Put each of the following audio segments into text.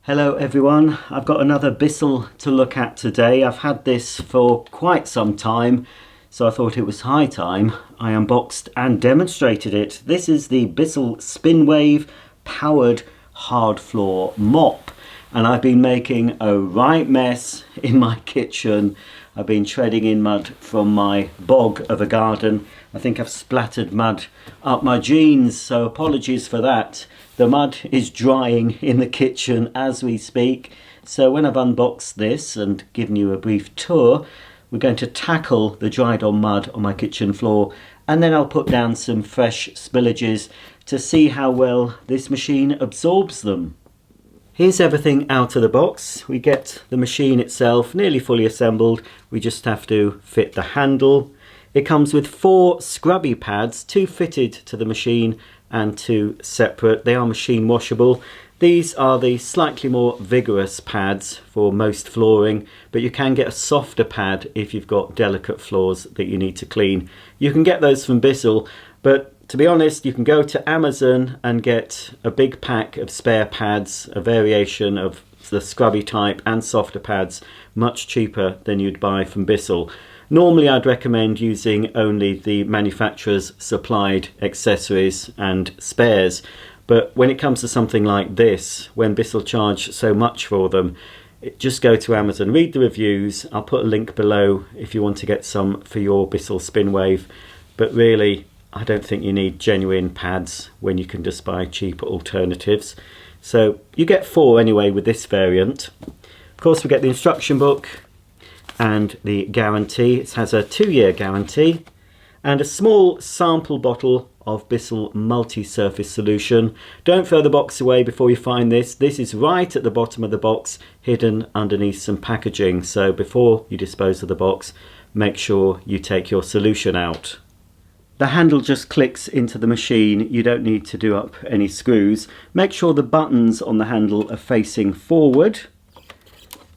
Hello everyone, I've got another Bissell to look at today. I've had this for quite some time, so I thought it was high time I unboxed and demonstrated it. This is the Bissell SpinWave powered hard floor mop, and I've been making a right mess in my kitchen. I've been treading in mud from my bog of a garden. I think I've splattered mud up my jeans, so apologies for that. The mud is drying in the kitchen as we speak. So when I've unboxed this and given you a brief tour, we're going to tackle the dried on mud on my kitchen floor, and then I'll put down some fresh spillages to see how well this machine absorbs them. Here's everything out of the box. We get the machine itself nearly fully assembled. We just have to fit the handle. It comes with 4 scrubby pads, 2 fitted to the machine and 2 separate. They are machine washable. These are the slightly more vigorous pads for most flooring, but you can get a softer pad if you've got delicate floors that you need to clean. You can get those from Bissell, but to be honest, you can go to Amazon and get a big pack of spare pads, a variation of the scrubby type and softer pads, much cheaper than you'd buy from Bissell. Normally I'd recommend using only the manufacturer's supplied accessories and spares, but when it comes to something like this, when Bissell charge so much for them, just go to Amazon, read the reviews. I'll put a link below if you want to get some for your Bissell SpinWave, but really I don't think you need genuine pads when you can just buy cheaper alternatives. So you get 4 anyway with this variant. Of course we get the instruction book and the guarantee. It has a 2-year guarantee and a small sample bottle of Bissell multi-surface solution. Don't throw the box away before you find this. This is right at the bottom of the box, hidden underneath some packaging. So before you dispose of the box, make sure you take your solution out. The handle just clicks into the machine. You don't need to do up any screws. Make sure the buttons on the handle are facing forward,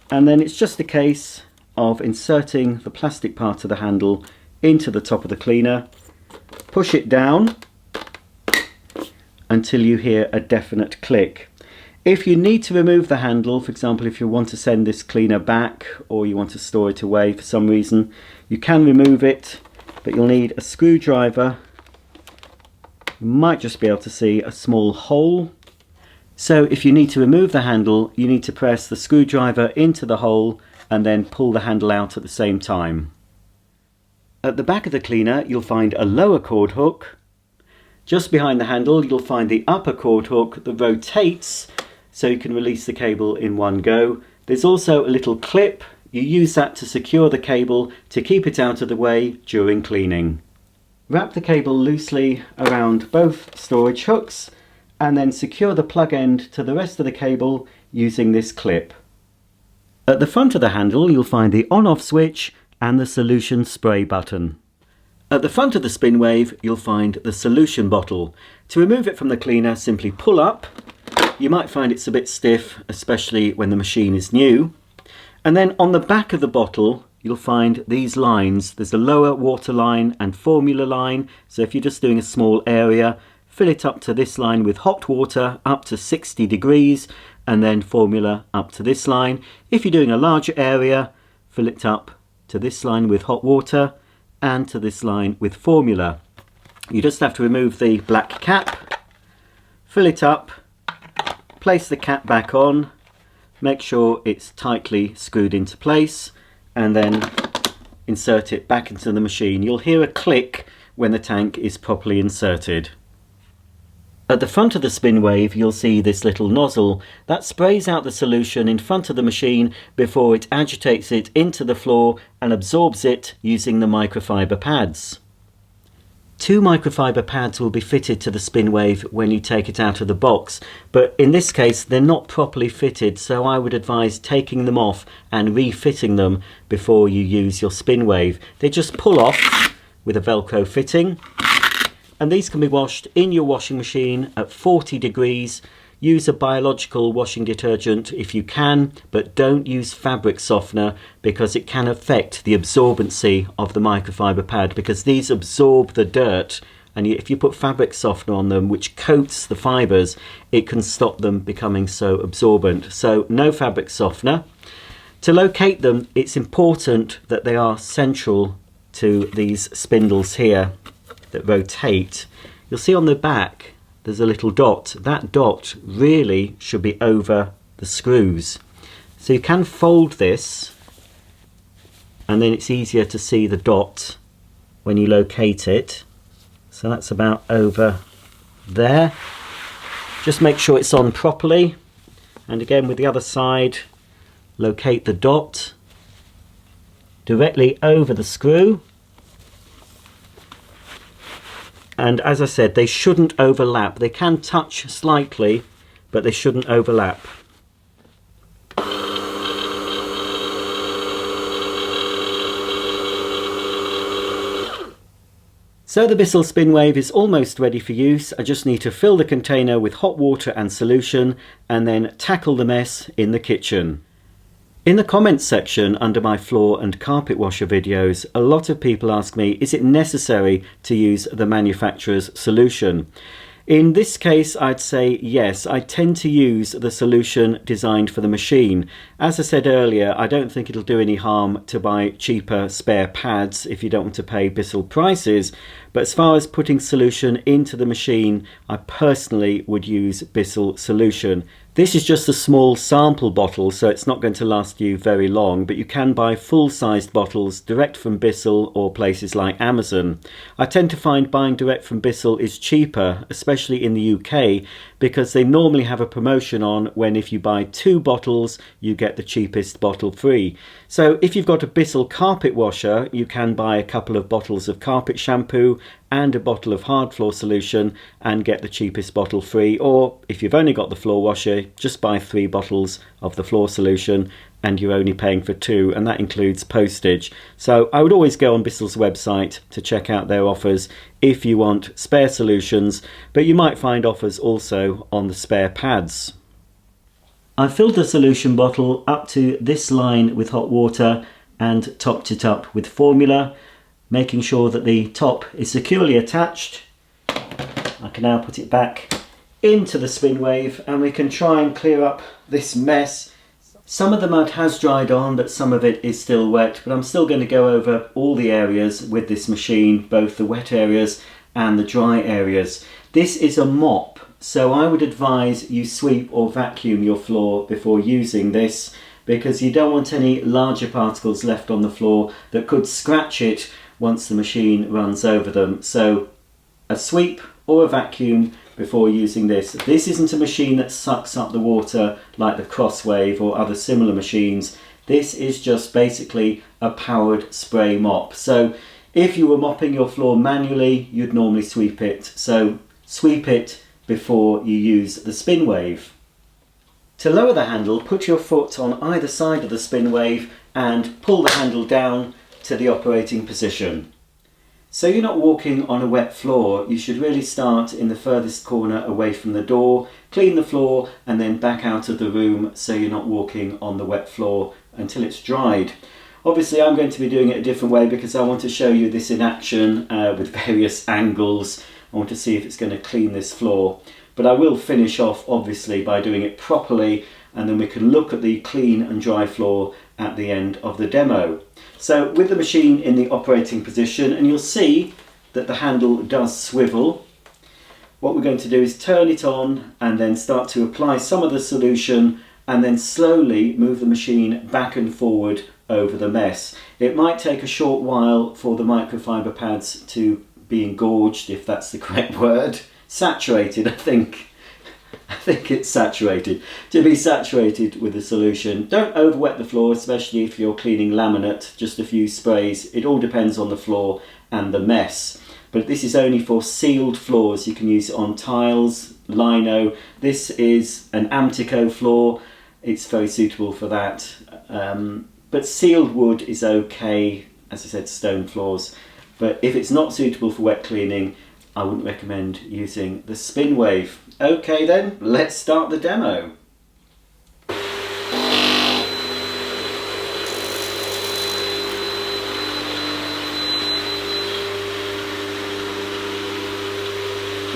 and then it's just a case of inserting the plastic part of the handle into the top of the cleaner. Push it down until you hear a definite click. If you need to remove the handle, for example if you want to send this cleaner back or you want to store it away for some reason, you can remove it, but you'll need a screwdriver. You might just be able to see a small hole. So if you need to remove the handle, you need to press the screwdriver into the hole and then pull the handle out at the same time. At the back of the cleaner you'll find a lower cord hook. Just behind the handle you'll find the upper cord hook that rotates so you can release the cable in one go. There's also a little clip. You use that to secure the cable to keep it out of the way during cleaning. Wrap the cable loosely around both storage hooks and then secure the plug end to the rest of the cable using this clip. At the front of the handle you'll find the on-off switch and the solution spray button. At the front of the SpinWave you'll find the solution bottle. To remove it from the cleaner, simply pull up. You might find it's a bit stiff, especially when the machine is new. And then on the back of the bottle you'll find these lines. There's a lower water line and formula line, so if you're just doing a small area, fill it up to this line with hot water up to 60 degrees and then formula up to this line. If you're doing a larger area, fill it up to this line with hot water and to this line with formula. You just have to remove the black cap, fill it up, place the cap back on, make sure it's tightly screwed into place, and then insert it back into the machine. You'll hear a click when the tank is properly inserted. At the front of the SpinWave you'll see this little nozzle that sprays out the solution in front of the machine before it agitates it into the floor and absorbs it using the microfiber pads. 2 microfiber pads will be fitted to the SpinWave when you take it out of the box, but in this case they're not properly fitted, so I would advise taking them off and refitting them before you use your SpinWave. They just pull off with a Velcro fitting, and these can be washed in your washing machine at 40 degrees. Use a biological washing detergent if you can, but don't use fabric softener because it can affect the absorbency of the microfiber pad, because these absorb the dirt and if you put fabric softener on them which coats the fibres, it can stop them becoming so absorbent. So no fabric softener. To locate them, it's important that they are central to these spindles here that rotate. You'll see on the back there's a little dot. That dot really should be over the screws. So you can fold this, and then it's easier to see the dot when you locate it. So that's about over there. Just make sure it's on properly, and again with the other side, locate the dot directly over the screw. And as I said, they shouldn't overlap. They can touch slightly, but they shouldn't overlap. So the Bissell SpinWave is almost ready for use. I just need to fill the container with hot water and solution and then tackle the mess in the kitchen. In the comments section under my floor and carpet washer videos, a lot of people ask me, is it necessary to use the manufacturer's solution? In this case, I'd say yes. I tend to use the solution designed for the machine. As I said earlier, I don't think it'll do any harm to buy cheaper spare pads if you don't want to pay Bissell prices. But as far as putting solution into the machine, I personally would use Bissell solution. This is just a small sample bottle, so it's not going to last you very long, but you can buy full-sized bottles direct from Bissell or places like Amazon. I tend to find buying direct from Bissell is cheaper, especially in the UK, because they normally have a promotion on when if you buy 2 bottles, you get the cheapest bottle free. So if you've got a Bissell carpet washer, you can buy a couple of bottles of carpet shampoo and a bottle of hard floor solution and get the cheapest bottle free. Or if you've only got the floor washer, just buy 3 bottles of the floor solution and you're only paying for 2, and that includes postage. So I would always go on Bissell's website to check out their offers if you want spare solutions, but you might find offers also on the spare pads. I filled the solution bottle up to this line with hot water and topped it up with formula, making sure that the top is securely attached. I can now put it back into the SpinWave and we can try and clear up this mess. Some of the mud has dried on, but some of it is still wet, but I'm still going to go over all the areas with this machine, both the wet areas and the dry areas. This is a mop, so I would advise you sweep or vacuum your floor before using this, because you don't want any larger particles left on the floor that could scratch it once the machine runs over them. So a sweep or a vacuum before using this. This isn't a machine that sucks up the water like the Crosswave or other similar machines. This is just basically a powered spray mop. So if you were mopping your floor manually, you'd normally sweep it. So sweep it before you use the SpinWave. To lower the handle, put your foot on either side of the SpinWave and pull the handle down to the operating position. So you're not walking on a wet floor. You should really start in the furthest corner away from the door, clean the floor and then back out of the room so you're not walking on the wet floor until it's dried. Obviously I'm going to be doing it a different way because I want to show you this in action with various angles. I want to see if it's going to clean this floor. But I will finish off obviously by doing it properly, and then we can look at the clean and dry floor at the end of the demo. So with the machine in the operating position, and you'll see that the handle does swivel, what we're going to do is turn it on and then start to apply some of the solution and then slowly move the machine back and forward over the mess. It might take a short while for the microfiber pads to be engorged, if that's the correct word. Saturated, I think it's saturated. To be saturated with the solution. Don't overwet the floor, especially if you're cleaning laminate, just a few sprays. It all depends on the floor and the mess. But this is only for sealed floors. You can use it on tiles, lino. This is an Amtico floor. It's very suitable for that. But sealed wood is okay, as I said, stone floors. But if it's not suitable for wet cleaning, I wouldn't recommend using the SpinWave. Okay then, let's start the demo.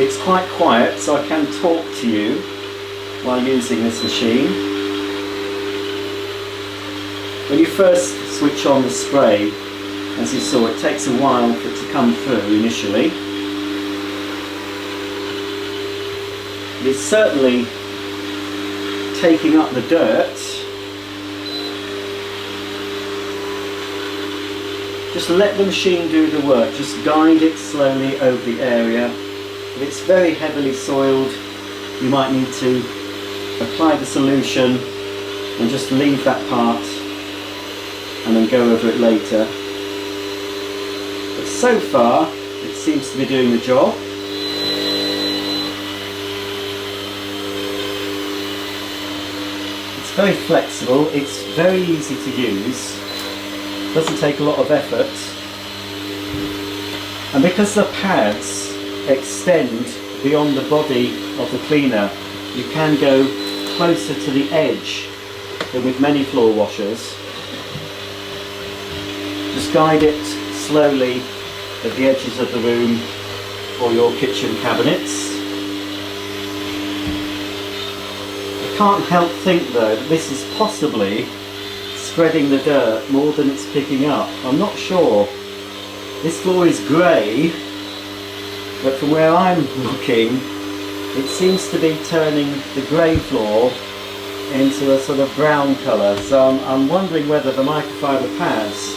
It's quite quiet, so I can talk to you while using this machine. When you first switch on the spray, as you saw, it takes a while for it to come through initially. It's certainly taking up the dirt. Just let the machine do the work, just guide it slowly over the area. If it's very heavily soiled, you might need to apply the solution and just leave that part and then go over it later. But so far, it seems to be doing the job. It's very flexible, it's very easy to use, doesn't take a lot of effort, and because the pads extend beyond the body of the cleaner, you can go closer to the edge than with many floor washers. Just guide it slowly at the edges of the room or your kitchen cabinets. I can't help think though that this is possibly spreading the dirt more than it's picking up. I'm not sure. This floor is grey, but from where I'm looking, it seems to be turning the grey floor into a sort of brown colour. So I'm wondering whether the microfiber pads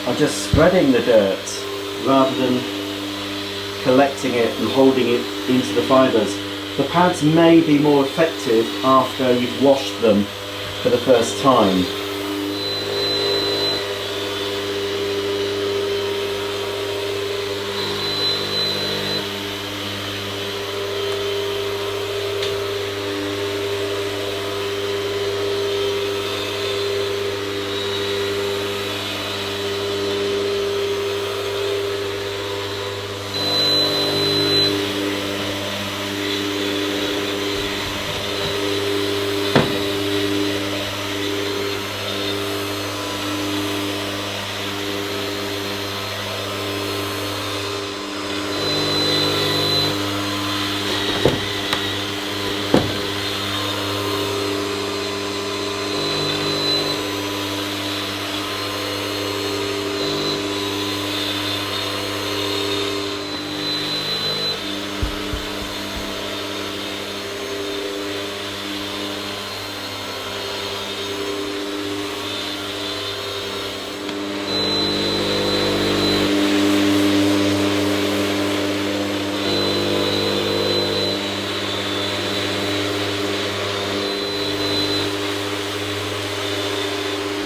are just spreading the dirt rather than collecting it and holding it into the fibres. The pads may be more effective after you've washed them for the first time.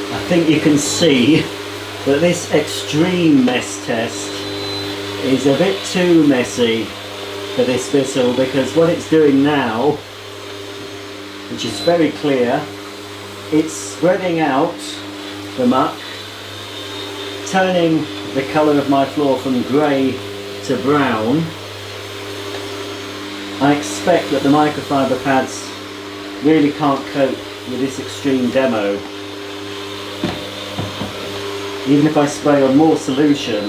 I think you can see that this extreme mess test is a bit too messy for this Bissell, because what it's doing now, which is very clear, it's spreading out the muck, turning the colour of my floor from grey to brown. I expect that the microfiber pads really can't cope with this extreme demo. Even if I spray on more solution,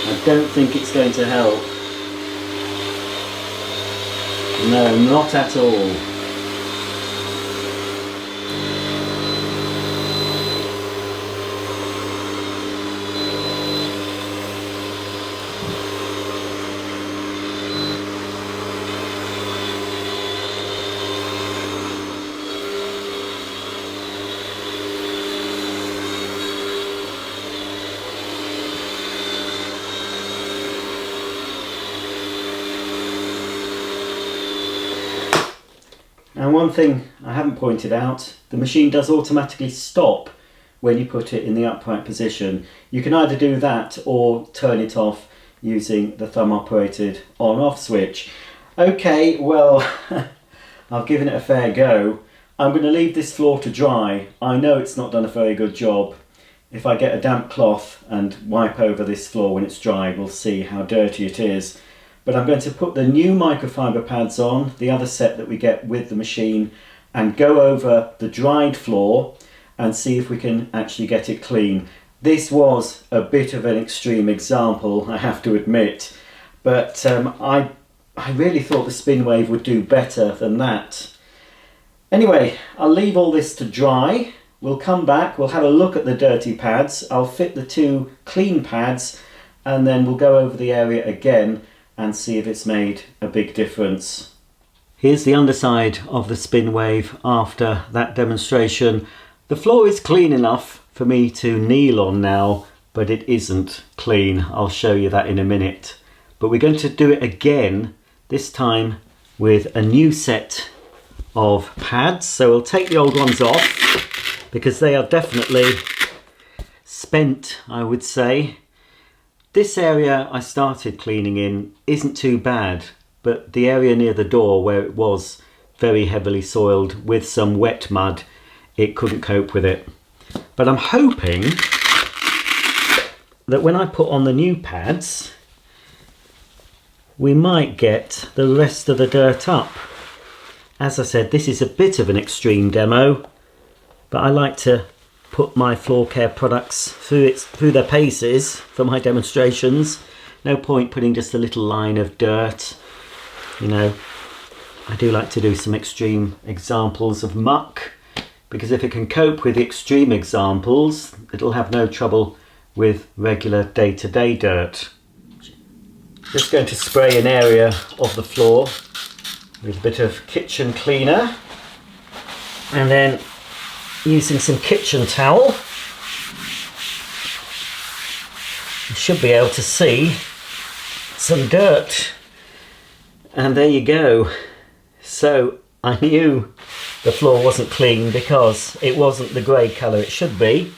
I don't think it's going to help. No, not at all. And one thing I haven't pointed out, the machine does automatically stop when you put it in the upright position. You can either do that or turn it off using the thumb operated on-off switch. Okay, well, I've given it a fair go. I'm going to leave this floor to dry. I know it's not done a very good job. If I get a damp cloth and wipe over this floor when it's dry, we'll see how dirty it is. But I'm going to put the new microfiber pads on, the other set that we get with the machine, and go over the dried floor and see if we can actually get it clean. This was a bit of an extreme example, I have to admit. but I really thought the SpinWave would do better than that. Anyway, I'll leave all this to dry. We'll come back, we'll have a look at the dirty pads. I'll fit the 2 clean pads and then we'll go over the area again and see if it's made a big difference. Here's the underside of the SpinWave after that demonstration. The floor is clean enough for me to kneel on now, but it isn't clean. I'll show you that in a minute. But we're going to do it again, this time with a new set of pads. So we'll take the old ones off because they are definitely spent, I would say. This area I started cleaning in isn't too bad, but the area near the door where it was very heavily soiled with some wet mud, it couldn't cope with it. But I'm hoping that when I put on the new pads, we might get the rest of the dirt up. As I said, this is a bit of an extreme demo, but I like to put my floor care products through their paces for my demonstrations. No point putting just a little line of dirt. You know, I do like to do some extreme examples of muck, because if it can cope with the extreme examples, it'll have no trouble with regular day-to-day dirt. Just going to spray an area of the floor with a bit of kitchen cleaner, and then using some kitchen towel, you should be able to see some dirt. And there you go. So I knew the floor wasn't clean because it wasn't the grey colour it should be.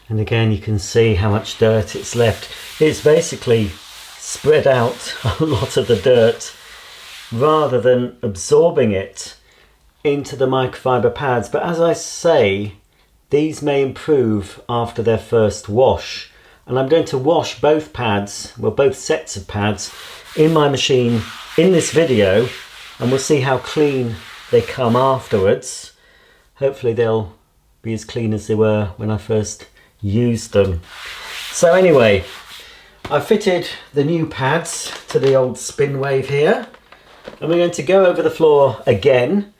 And again, you can see how much dirt it's left. It's basically spread out a lot of the dirt rather than absorbing it into the microfiber pads. But as I say, these may improve after their first wash. And I'm going to wash both pads, well, both sets of pads, in my machine in this video, and we'll see how clean they come afterwards. Hopefully they'll be as clean as they were when I first used them. So anyway, I fitted the new pads to the old SpinWave here, and we're going to go over the floor again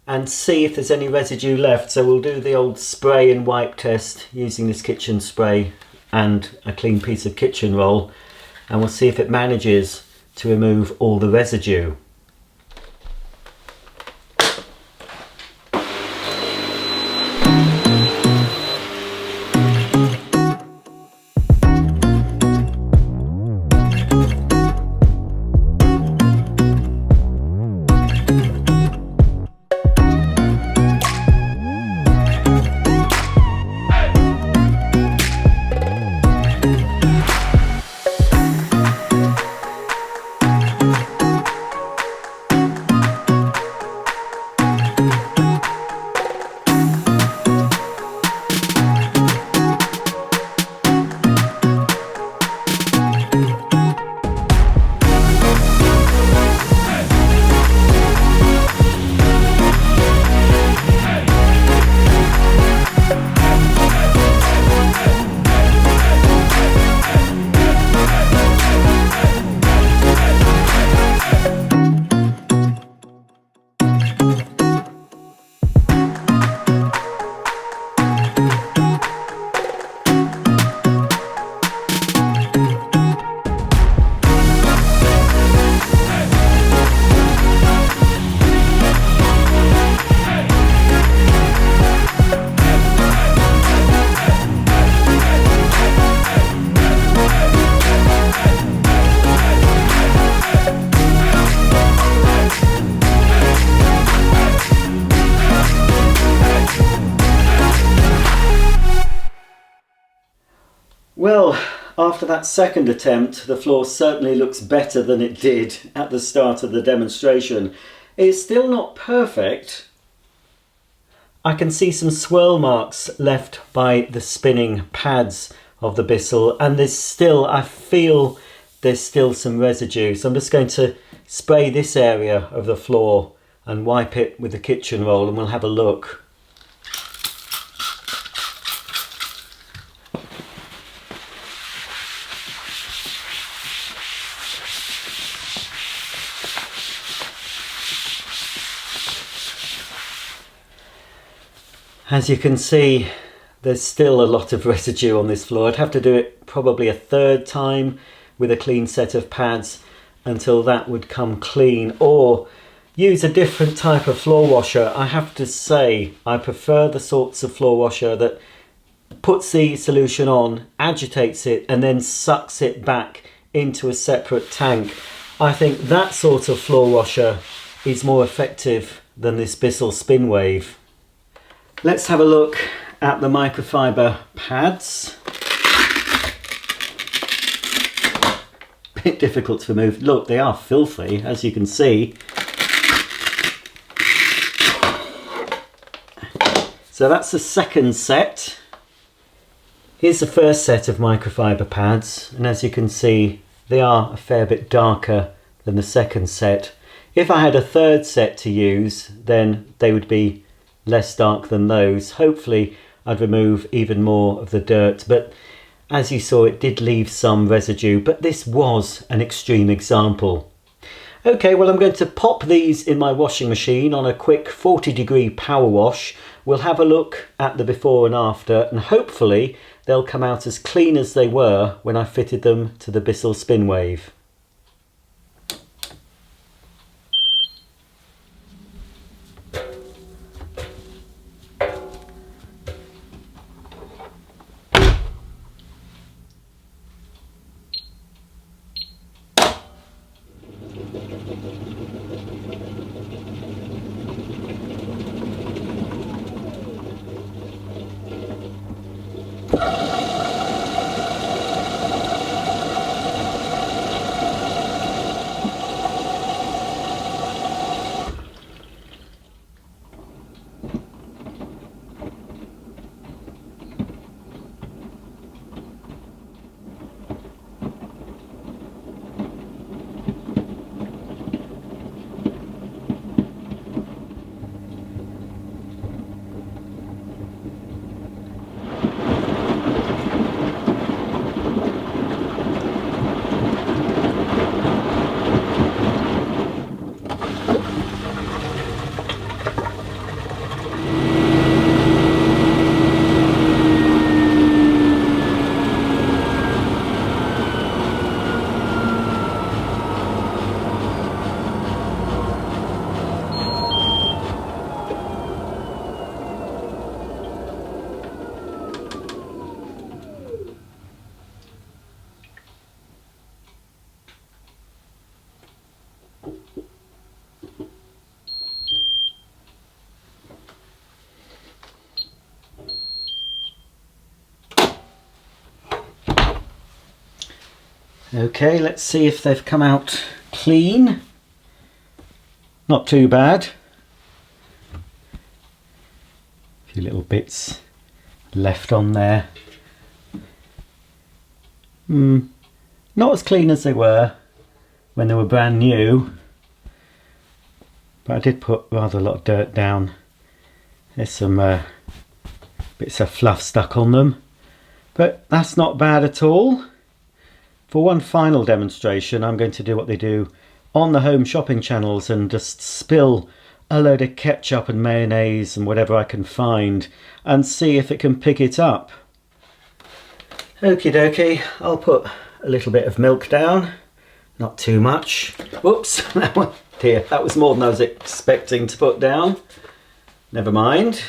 and see if there's any residue left. So we'll do the old spray and wipe test using this kitchen spray and a clean piece of kitchen roll, and we'll see if it manages to remove all the residue. Well, after that second attempt, the floor certainly looks better than it did at the start of the demonstration. It's still not perfect. I can see some swirl marks left by the spinning pads of the Bissell, and there's still, I feel there's still some residue. So I'm just going to spray this area of the floor and wipe it with the kitchen roll and we'll have a look. As you can see, there's still a lot of residue on this floor. I'd have to do it probably a third time with a clean set of pads until that would come clean, or use a different type of floor washer. I have to say I prefer the sorts of floor washer that puts the solution on, agitates it and then sucks it back into a separate tank. I think that sort of floor washer is more effective than this Bissell SpinWave. Let's have a look at the microfiber pads. Bit difficult to remove. Look, they are filthy, as you can see. So that's the second set. Here's the first set of microfiber pads, and as you can see, they are a fair bit darker than the second set. If I had a third set to use, then they would be less dark than those. Hopefully I'd remove even more of the dirt, but as you saw, it did leave some residue, but this was an extreme example. Okay, well, I'm going to pop these in my washing machine on a quick 40-degree power wash. We'll have a look at the before and after, and hopefully they'll come out as clean as they were when I fitted them to the Bissell SpinWave. Okay, let's see if they've come out clean. Not too bad. A few little bits left on there. Not as clean as they were when they were brand new, but I did put rather a lot of dirt down. There's some bits of fluff stuck on them, but that's not bad at all. For one final demonstration, I'm going to do what they do on the home shopping channels and just spill a load of ketchup and mayonnaise and whatever I can find and see if it can pick it up. Okie dokie, I'll put a little bit of milk down, not too much. Whoops, dear, that was more than I was expecting to put down. Never mind.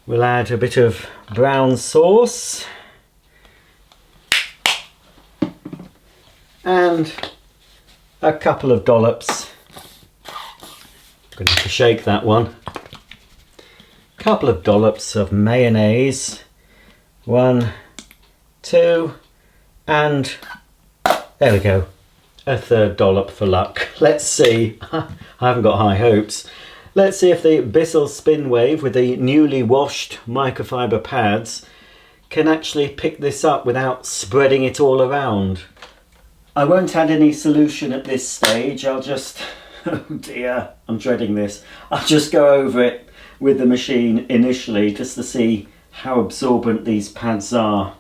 We'll add a bit of brown sauce. And a couple of dollops. I'm going to have to shake that one. Couple of dollops of mayonnaise. 1, 2, and there we go. A third dollop for luck. Let's see. I haven't got high hopes. Let's see if the Bissell SpinWave with the newly washed microfiber pads can actually pick this up without spreading it all around. I won't add any solution at this stage. I'll just Oh dear, I'm dreading this. I'll just go over it with the machine initially just to see how absorbent these pads are.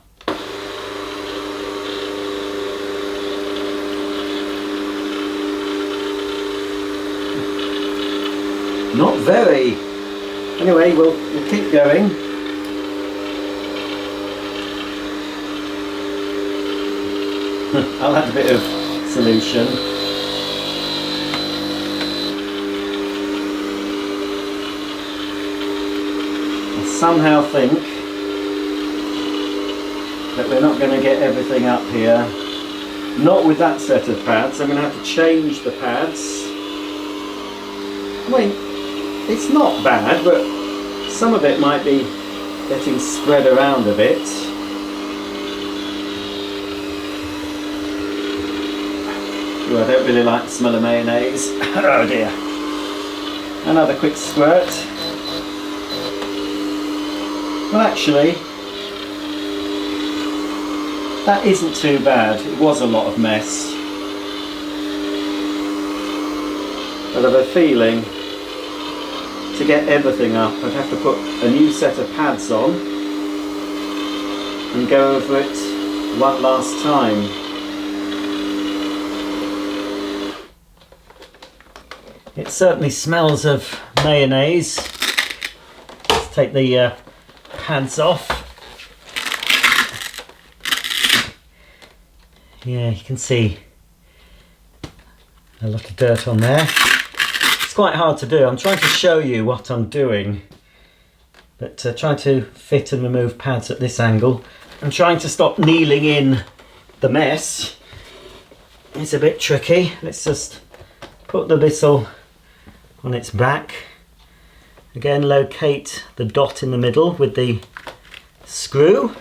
Not very. Anyway, we'll keep going. I'll add a bit of solution. I somehow think that we're not going to get everything up here. Not with that set of pads. I'm going to have to change the pads. I mean, it's not bad, but some of it might be getting spread around a bit. Ooh, I don't really like the smell of mayonnaise. Oh dear. Another quick squirt. Well, actually, that isn't too bad. It was a lot of mess. But I have a feeling to get everything up, I'd have to put a new set of pads on and go over it one last time. It certainly smells of mayonnaise. Let's take the pads off. Yeah, you can see a lot of dirt on there. It's quite hard to do. I'm trying to show you what I'm doing, but trying to fit and remove pads at this angle and trying to stop kneeling in the mess is a bit tricky. Let's just put the Bissell on its back. Again, locate the dot in the middle with the screw,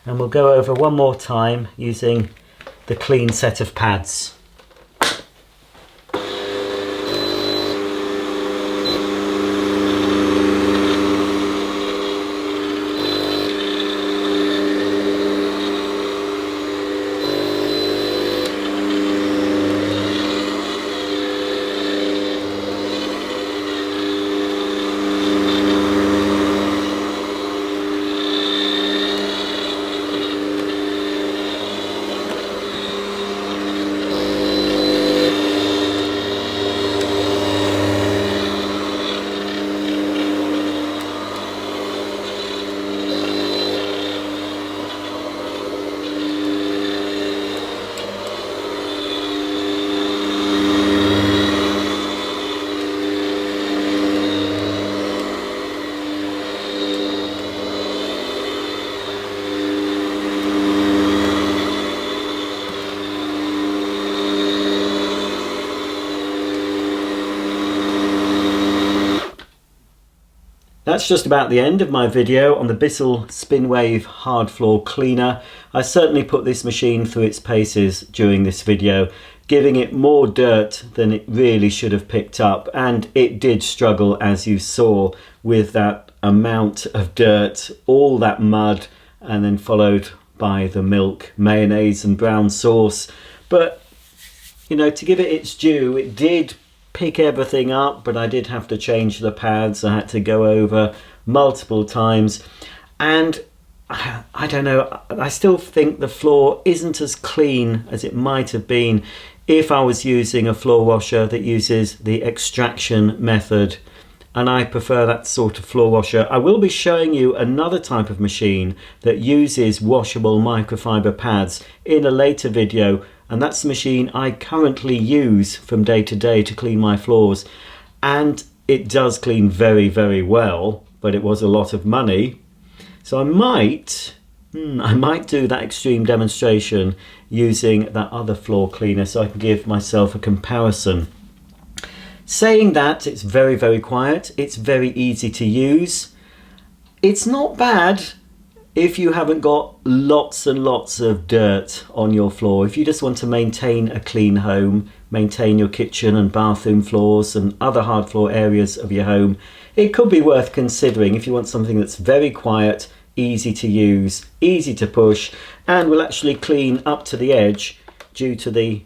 and we'll go over one more time using the clean set of pads. That's just about the end of my video on the Bissell SpinWave hard floor cleaner. I certainly put this machine through its paces during this video, giving it more dirt than it really should have picked up, and it did struggle, as you saw, with that amount of dirt, all that mud, and then followed by the milk, mayonnaise and brown sauce. But you know, to give it its due, it did pick everything up, but I did have to change the pads. I had to go over multiple times, and I don't know, I still think the floor isn't as clean as it might have been if I was using a floor washer that uses the extraction method, and I prefer that sort of floor washer. I will be showing you another type of machine that uses washable microfiber pads in a later video, and that's the machine I currently use from day to day to clean my floors, and it does clean very, very well, but it was a lot of money. So I might do that extreme demonstration using that other floor cleaner so I can give myself a comparison. Saying that, it's very, very quiet, it's very easy to use. It's not bad if you haven't got lots and lots of dirt on your floor. If you just want to maintain a clean home, maintain your kitchen and bathroom floors and other hard floor areas of your home, it could be worth considering if you want something that's very quiet, easy to use, easy to push, and will actually clean up to the edge due to the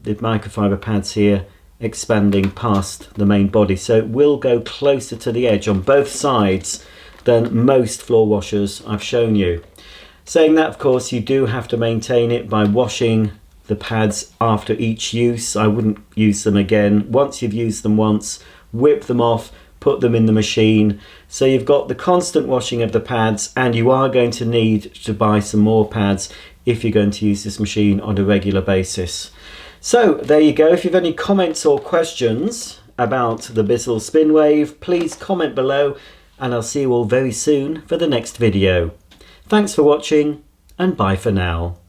the microfiber pads here expanding past the main body, so it will go closer to the edge on both sides than most floor washers I've shown you. Saying that, of course, you do have to maintain it by washing the pads after each use. I wouldn't use them again. Once you've used them once, whip them off, put them in the machine. So you've got the constant washing of the pads, and you are going to need to buy some more pads if you're going to use this machine on a regular basis. So there you go. If you have any comments or questions about the Bissell SpinWave, please comment below, and I'll see you all very soon for the next video. Thanks for watching, and bye for now.